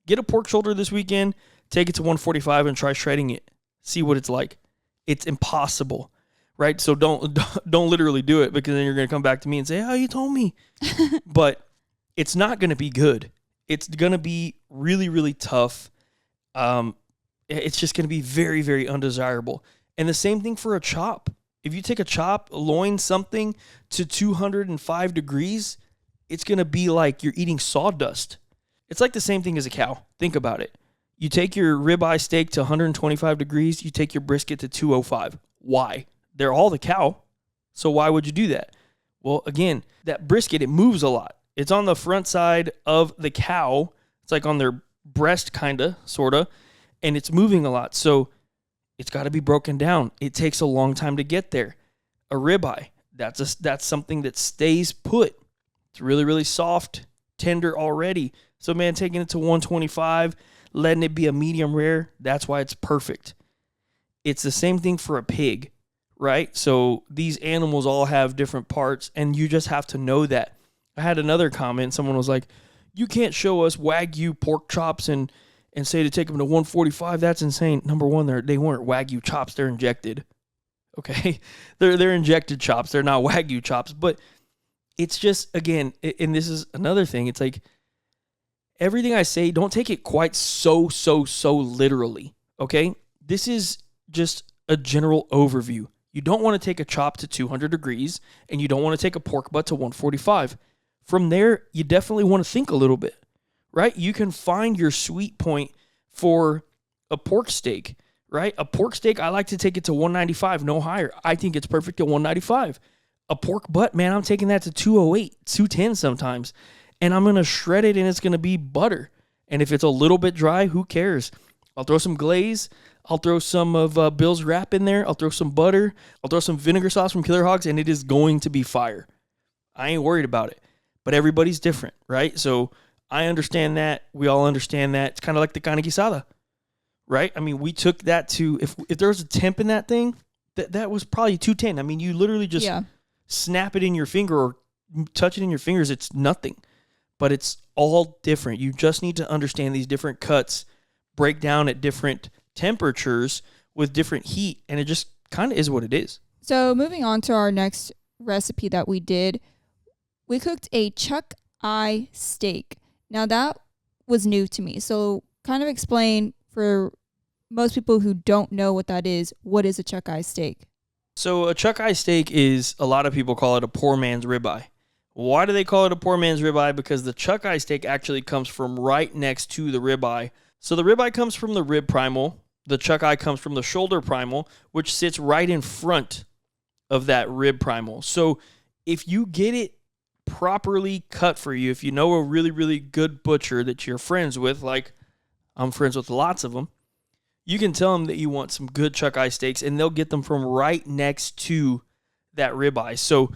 Get a pork shoulder this weekend, take it to 145 and try shredding it. See what it's like. It's impossible, right? So don't literally do it, because then you're going to come back to me and say, "Oh, you told me." But it's not going to be good. It's going to be really, really tough. It's just going to be very, very undesirable. And the same thing for a chop. If you take a chop, loin something to 205 degrees, it's going to be like you're eating sawdust. It's like the same thing as a cow. Think about it. You take your ribeye steak to 125 degrees, you take your brisket to 205. Why? They're all the cow. So why would you do that? Well, again, that brisket, it moves a lot. It's on the front side of the cow. It's like on their breast, kind of, sort of, and it's moving a lot. So it's got to be broken down. It takes a long time to get there. A ribeye, that's something that stays put. It's really, really soft, tender already. So, man, taking it to 125, letting it be a medium rare, that's why it's perfect. It's the same thing for a pig, right? So these animals all have different parts, and you just have to know that. I had another comment. Someone was like, "You can't show us Wagyu pork chops and say to take them to 145. That's insane." Number one, they weren't Wagyu chops. They're injected. Okay? They're injected chops. They're not Wagyu chops. But it's just, again, and this is another thing. It's like, everything I say, don't take it quite so literally, okay? This is just a general overview. You don't want to take a chop to 200 degrees, and you don't want to take a pork butt to 145. From there, you definitely want to think a little bit, right? You can find your sweet point for a pork steak, right? A pork steak, I like to take it to 195, no higher. I think it's perfect at 195. A pork butt, man, I'm taking that to 208, 210 sometimes. And I'm going to shred it, and it's going to be butter. And if it's a little bit dry, who cares? I'll throw some glaze. I'll throw some of Bill's wrap in there. I'll throw some butter. I'll throw some vinegar sauce from Killer Hogs, and it is going to be fire. I ain't worried about it. But everybody's different, right? So I understand that. We all understand that. It's kind of like the Carne guisada, right? I mean, we took that to, if there was a temp in that thing, that was probably 210. I mean, you literally just snap it in your finger or touch it in your fingers. It's nothing. But it's all different. You just need to understand these different cuts break down at different temperatures with different heat, and it just kind of is what it is. So moving on to our next recipe that we did, we cooked a chuck eye steak. Now that was new to me. So kind of explain for most people who don't know what that is, what is a chuck eye steak? So a chuck eye steak is, a lot of people call it a poor man's ribeye. Why do they call it a poor man's ribeye? Because the chuck eye steak actually comes from right next to the ribeye. So the ribeye comes from the rib primal. The chuck eye comes from the shoulder primal, which sits right in front of that rib primal. So if you get it properly cut for you, if you know a really, really good butcher that you're friends with, like I'm friends with lots of them, you can tell them that you want some good chuck eye steaks, and they'll get them from right next to that ribeye. So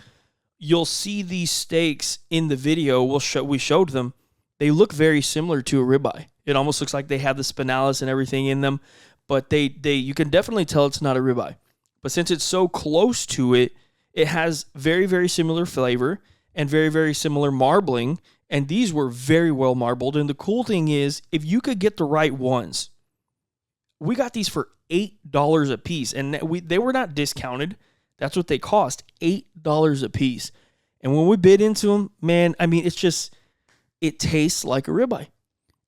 you'll see these steaks in the video. We showed them. They look very similar to a ribeye. It almost looks like they have the spinalis and everything in them, but you can definitely tell it's not a ribeye. But since it's so close to it, it has very, very similar flavor and very, very similar marbling. And these were very well marbled. And the cool thing is, if you could get the right ones, we got these for $8 a piece, and they were not discounted. That's what they cost, $8 a piece. And when we bid into them, man, I mean, it tastes like a ribeye.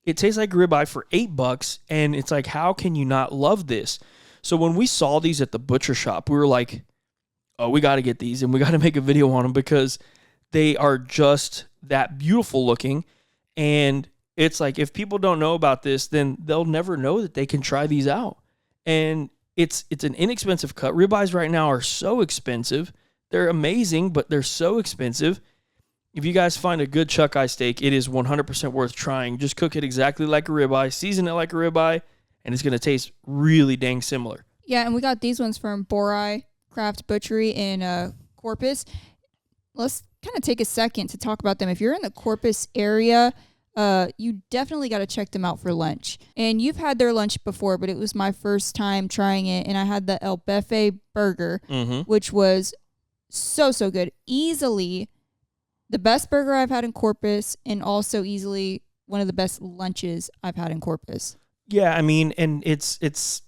It tastes like a ribeye for $8, and it's like, how can you not love this? So when we saw these at the butcher shop, we were like, oh, we got to get these, and we got to make a video on them because they are just that beautiful looking. And it's like, if people don't know about this, then they'll never know that they can try these out. And it's an inexpensive cut. Ribeyes right now are so expensive. They're amazing, but they're so expensive. If you guys find a good chuck eye steak, it is 100% worth trying. Just cook it exactly like a ribeye, season it like a ribeye, and it's going to taste really dang similar. Yeah, and we got these ones from Borai Craft Butchery in Corpus. Let's kind of take a second to talk about them. If you're in the Corpus area, you definitely got to check them out for lunch. And you've had their lunch before, but it was my first time trying it, and I had the El Befe burger, which was so good. Easily the best burger I've had in Corpus, and also easily one of the best lunches I've had in Corpus. Yeah, I mean, and it's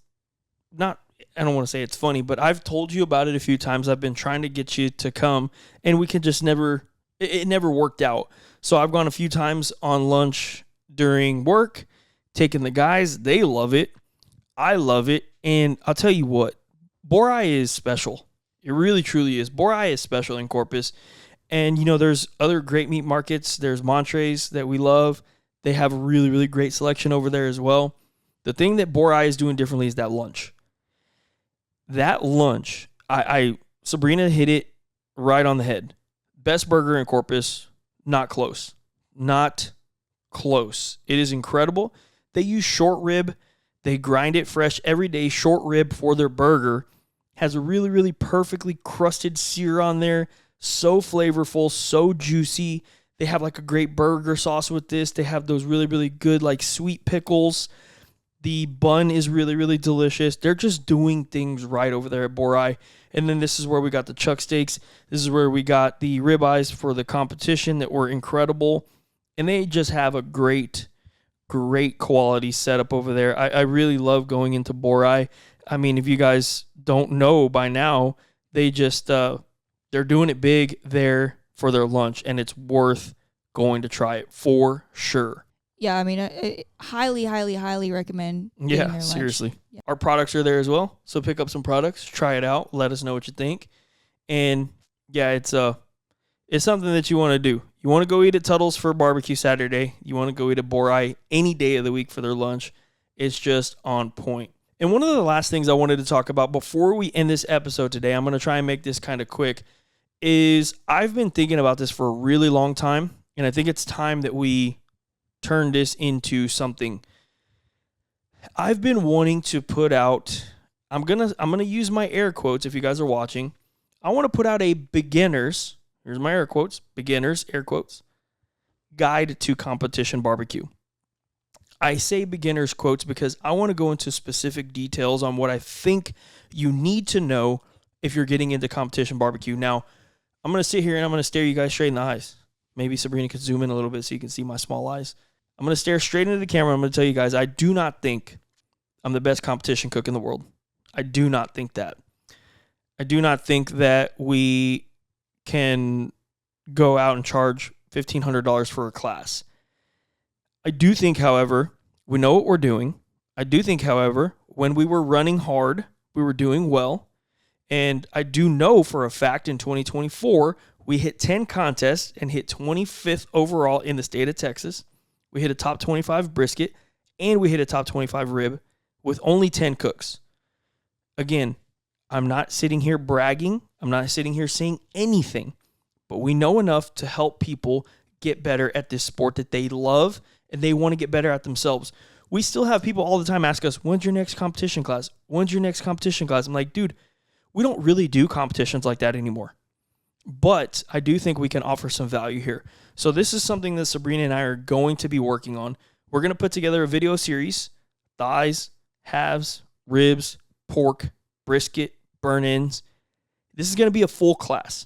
not, I don't want to say it's funny, but I've told you about it a few times. I've been trying to get you to come, and we can just it never worked out. So I've gone a few times on lunch during work, taking the guys. They love it. I love it. And I'll tell you what, Borai is special. It really, truly is. Borai is special in Corpus. And, you know, there's other great meat markets. There's Montrese that we love. They have a really, really great selection over there as well. The thing that Borai is doing differently is that lunch. That lunch, Sabrina hit it right on the head. Best burger in Corpus, not close. Not close. It is incredible. They use short rib. They grind it fresh every day. Short rib for their burger. Has a really, really perfectly crusted sear on there. So flavorful, so juicy. They have like a great burger sauce with this. They have those really, really good like sweet pickles. The bun is really, really delicious. They're just doing things right over there at Borai. And then this is where we got the chuck steaks. This is where we got the ribeyes for the competition that were incredible. And they just have a great quality setup over there. I really love going into Borai. I mean, if you guys don't know by now, they just they're doing it big there for their lunch, and it's worth going to try it for sure. Yeah, I mean, I highly recommend. Yeah, seriously. Yeah. Our products are there as well, so pick up some products, try it out, let us know what you think. And yeah, it's something that you want to do. You want to go eat at Tuttle's for barbecue Saturday. You want to go eat at Borai any day of the week for their lunch. It's just on point. And one of the last things I wanted to talk about before we end this episode today, I'm going to try and make this kind of quick, is I've been thinking about this for a really long time, and I think it's time that we turn this into something. I've been wanting to put out, I'm gonna use my air quotes if you guys are watching. I want to put out a beginner's, here's my air quotes, beginner's, air quotes, guide to competition barbecue. I say beginner's quotes because I want to go into specific details on what I think you need to know if you're getting into competition barbecue. Now, I'm going to sit here and I'm going to stare you guys straight in the eyes. Maybe Sabrina could zoom in a little bit so you can see my small eyes. I'm going to stare straight into the camera. I'm going to tell you guys, I do not think I'm the best competition cook in the world. I do not think that. I do not think that we can go out and charge $1,500 for a class. I do think, however, we know what we're doing. I do think, however, when we were running hard, we were doing well. And I do know for a fact in 2024, we hit 10 contests and hit 25th overall in the state of Texas. We hit a top 25 brisket, and we hit a top 25 rib with only 10 cooks. Again, I'm not sitting here bragging. I'm not sitting here saying anything, but we know enough to help people get better at this sport that they love, and they want to get better at themselves. We still have people all the time ask us, when's your next competition class? When's your next competition class? I'm like, dude, we don't really do competitions like that anymore. But I do think we can offer some value here. So this is something that Sabrina and I are going to be working on. We're going to put together a video series, thighs, halves, ribs, pork, brisket, burn-ins. This is going to be a full class.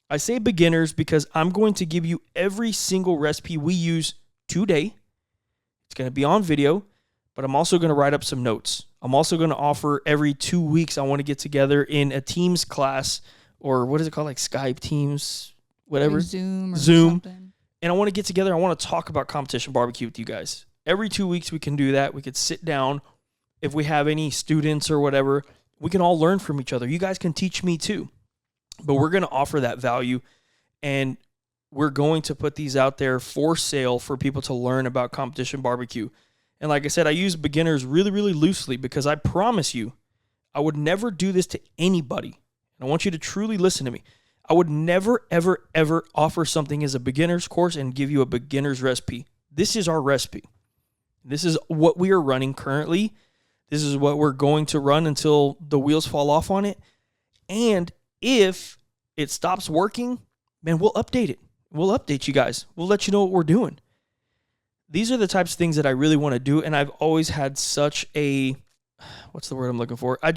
I say beginners because I'm going to give you every single recipe we use today. It's going to be on video, but I'm also going to write up some notes. I'm also going to offer every 2 weeks I want to get together in a Teams class, or what is it called, like Skype, Teams, whatever. Like Zoom. Something. And I want to get together. I want to talk about competition barbecue with you guys. Every 2 weeks we can do that. We could sit down. If we have any students or whatever, we can all learn from each other. You guys can teach me too. But we're going to offer that value, and we're going to put these out there for sale for people to learn about competition barbecue. And like I said, I use beginners really, really loosely because I promise you, I would never do this to anybody. I want you to truly listen to me. I would never, ever, ever offer something as a beginner's course and give you a beginner's recipe. This is our recipe. This is what we are running currently. This is what we're going to run until the wheels fall off on it. And if it stops working, man, we'll update it. We'll update you guys. We'll let you know what we're doing. These are the types of things that I really want to do, and I've always had such a, what's the word I'm looking for? I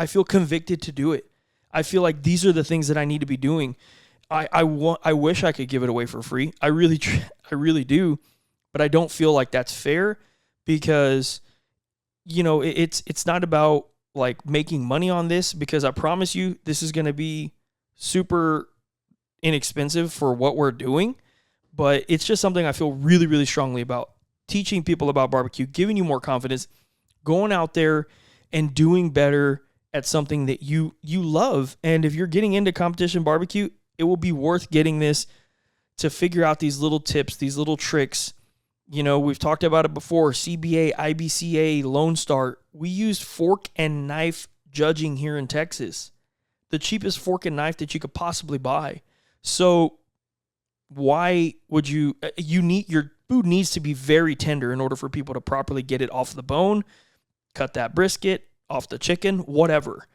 feel convicted to do it. I feel like these are the things that I need to be doing. I wish I could give it away for free. I really do, but I don't feel like that's fair because, you know, it's not about like making money on this, because I promise you this is going to be super inexpensive for what we're doing, but it's just something I feel really, really strongly about. Teaching people about barbecue, giving you more confidence, going out there and doing better at something that you love. And if you're getting into competition barbecue, it will be worth getting this to figure out these little tips, these little tricks. You know, we've talked about it before, CBA, IBCA, Lone Star. We use fork and knife judging here in Texas. The cheapest fork and knife that you could possibly buy. So why would your food needs to be very tender in order for people to properly get it off the bone, cut that brisket, off the chicken, whatever.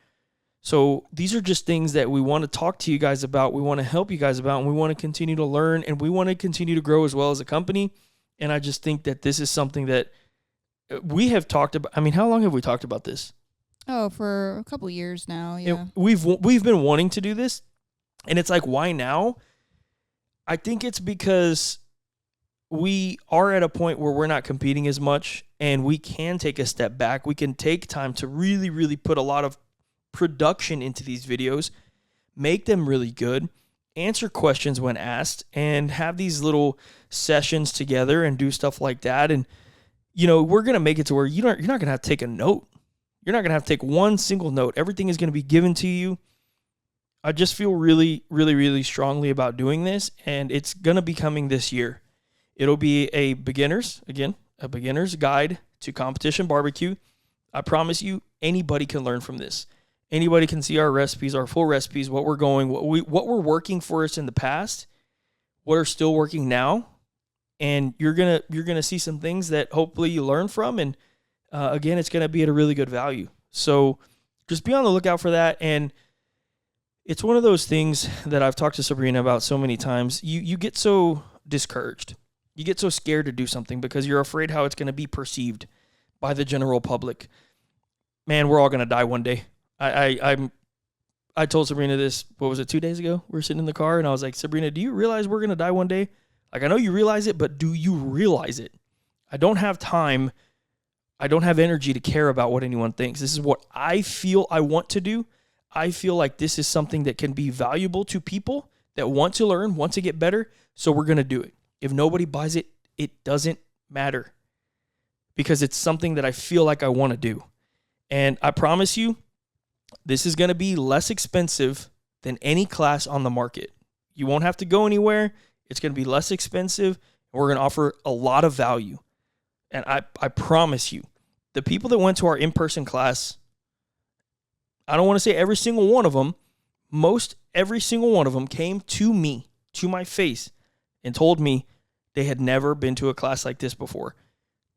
So these are just things that we want to talk to you guys about. We want to help you guys about, and we want to continue to learn, and we want to continue to grow as well as a company. And I just think that this is something that we have talked about. I mean, how long have we talked about this? Oh, for a couple years now, yeah. We've been wanting to do this, and it's like, why now? I think it's because we are at a point where we're not competing as much, and we can take a step back. We can take time to really, really put a lot of production into these videos, make them really good, answer questions when asked, and have these little sessions together and do stuff like that. And, you know, we're going to make it to where you're not going to have to take a note. You're not going to have to take one single note. Everything is going to be given to you. I just feel really, really, really strongly about doing this, and it's going to be coming this year. It'll be a beginner's guide to competition barbecue. I promise you, anybody can learn from this. Anybody can see our recipes, our full recipes, what we're going, what we're working for us in the past, what are still working now, and you're gonna see some things that hopefully you learn from, and again, it's gonna be at a really good value. So just be on the lookout for that. And it's one of those things that I've talked to Sabrina about so many times. You get so discouraged, you get so scared to do something because you're afraid how it's gonna be perceived by the general public. Man, we're all gonna die one day. I told Sabrina this, what was it, 2 days ago? We were sitting in the car, and I was like, Sabrina, do you realize we're going to die one day? Like, I know you realize it, but do you realize it? I don't have time. I don't have energy to care about what anyone thinks. This is what I feel I want to do. I feel like this is something that can be valuable to people that want to learn, want to get better, so we're going to do it. If nobody buys it, it doesn't matter because it's something that I feel like I want to do. And I promise you, This is going to be less expensive than any class on the market. You won't have to go anywhere. It's going to be less expensive. And we're going to offer a lot of value. And I promise you, the people that went to our in-person class, I don't want to say every single one of them, most every single one of them came to me, to my face, and told me they had never been to a class like this before.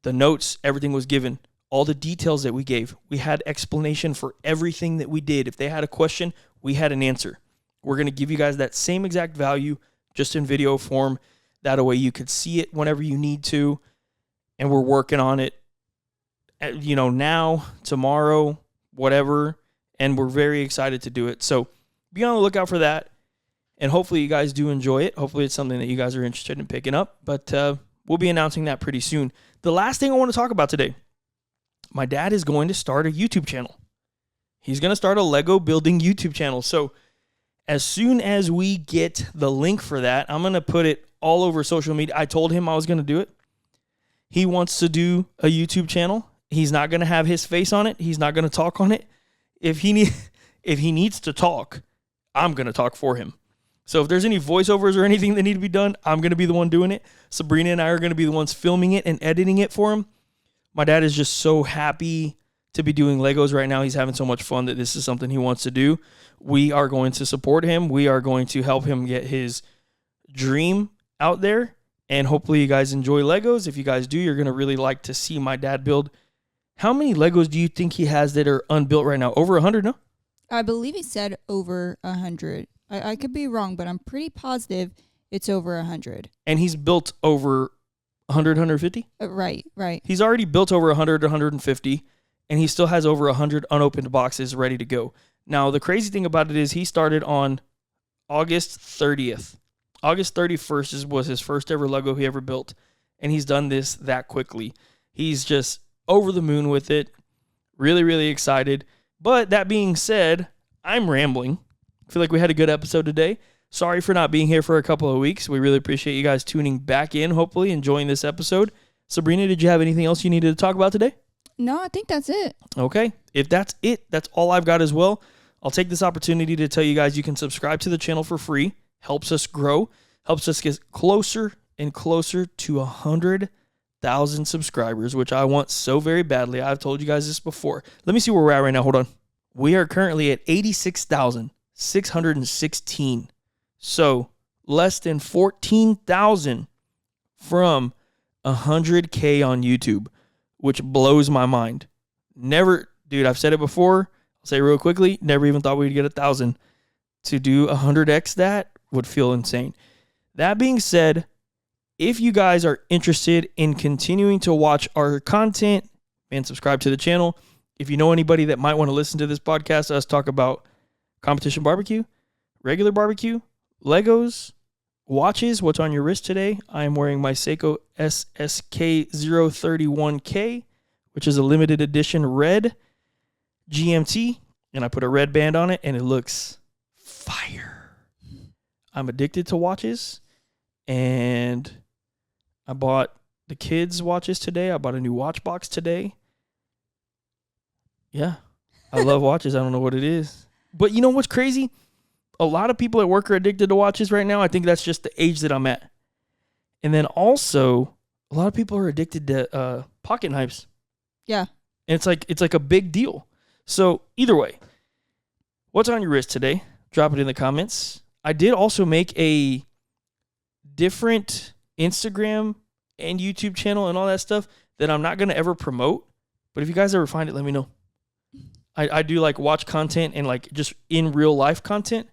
The notes, everything was given. All the details that we gave. We had explanation for everything that we did. If they had a question, we had an answer. We're going to give you guys that same exact value, just in video form. That way you could see it whenever you need to. And we're working on it, now, tomorrow, whatever. And we're very excited to do it. So be on the lookout for that. And hopefully you guys do enjoy it. Hopefully it's something that you guys are interested in picking up. But we'll be announcing that pretty soon. The last thing I want to talk about today. My dad is going to start a YouTube channel. He's going to start a Lego building YouTube channel. So as soon as we get the link for that, I'm going to put it all over social media. I told him I was going to do it. He wants to do a YouTube channel. He's not going to have his face on it. He's not going to talk on it. If he needs to talk, I'm going to talk for him. So if there's any voiceovers or anything that need to be done, I'm going to be the one doing it. Sabrina and I are going to be the ones filming it and editing it for him. My dad is just so happy to be doing Legos right now. He's having so much fun that this is something he wants to do. We are going to support him. We are going to help him get his dream out there. And hopefully you guys enjoy Legos. If you guys do, you're going to really like to see my dad build. How many Legos do you think he has that are unbuilt right now? Over 100, no? I believe he said over 100. I could be wrong, but I'm pretty positive it's over 100. And he's built over 100, 150? Right. He's already built over 100, 150, and he still has over 100 unopened boxes ready to go. Now, the crazy thing about it is he started on August 30th. August 31st was his first ever Lego he ever built, and he's done this that quickly. He's just over the moon with it, really, really excited. But that being said, I'm rambling. I feel like we had a good episode today. Sorry for not being here for a couple of weeks. We really appreciate you guys tuning back in, hopefully enjoying this episode. Sabrina, did you have anything else you needed to talk about today? No, I think that's it. Okay. If that's it, that's all I've got as well. I'll take this opportunity to tell you guys you can subscribe to the channel for free. Helps us grow. Helps us get closer and closer to 100,000 subscribers, which I want so very badly. I've told you guys this before. Let me see where we're at right now. Hold on. We are currently at 86,616. So less than 14,000 from 100K on YouTube, which blows my mind. Never, dude, I've said it before. I'll say it real quickly. Never even thought we'd get 1,000. To do 100x that would feel insane. That being said, if you guys are interested in continuing to watch our content and subscribe to the channel, if you know anybody that might want to listen to this podcast, us talk about competition barbecue, regular barbecue, Legos, watches, what's on your wrist today? I am wearing my Seiko SSK031K, which is a limited edition red GMT, and I put a red band on it, and it looks fire. I'm addicted to watches, and I bought the kids' watches today. I bought a new watch box today. Yeah, I love watches. I don't know what it is. But you know what's crazy? A lot of people at work are addicted to watches right now. I think that's just the age that I'm at. And then also, a lot of people are addicted to pocket knives. Yeah. And it's like a big deal. So either way, what's on your wrist today? Drop it in the comments. I did also make a different Instagram and YouTube channel and all that stuff that I'm not going to ever promote. But if you guys ever find it, let me know. I do like watch content and like just in real life content.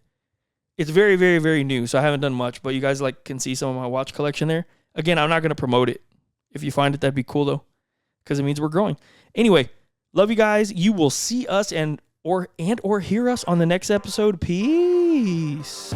It's very, very, very new, so I haven't done much, but you guys like can see some of my watch collection there. Again, I'm not going to promote it. If you find it, that'd be cool though, because it means we're growing. Anyway, love you guys. You will see us and or hear us on the next episode. Peace.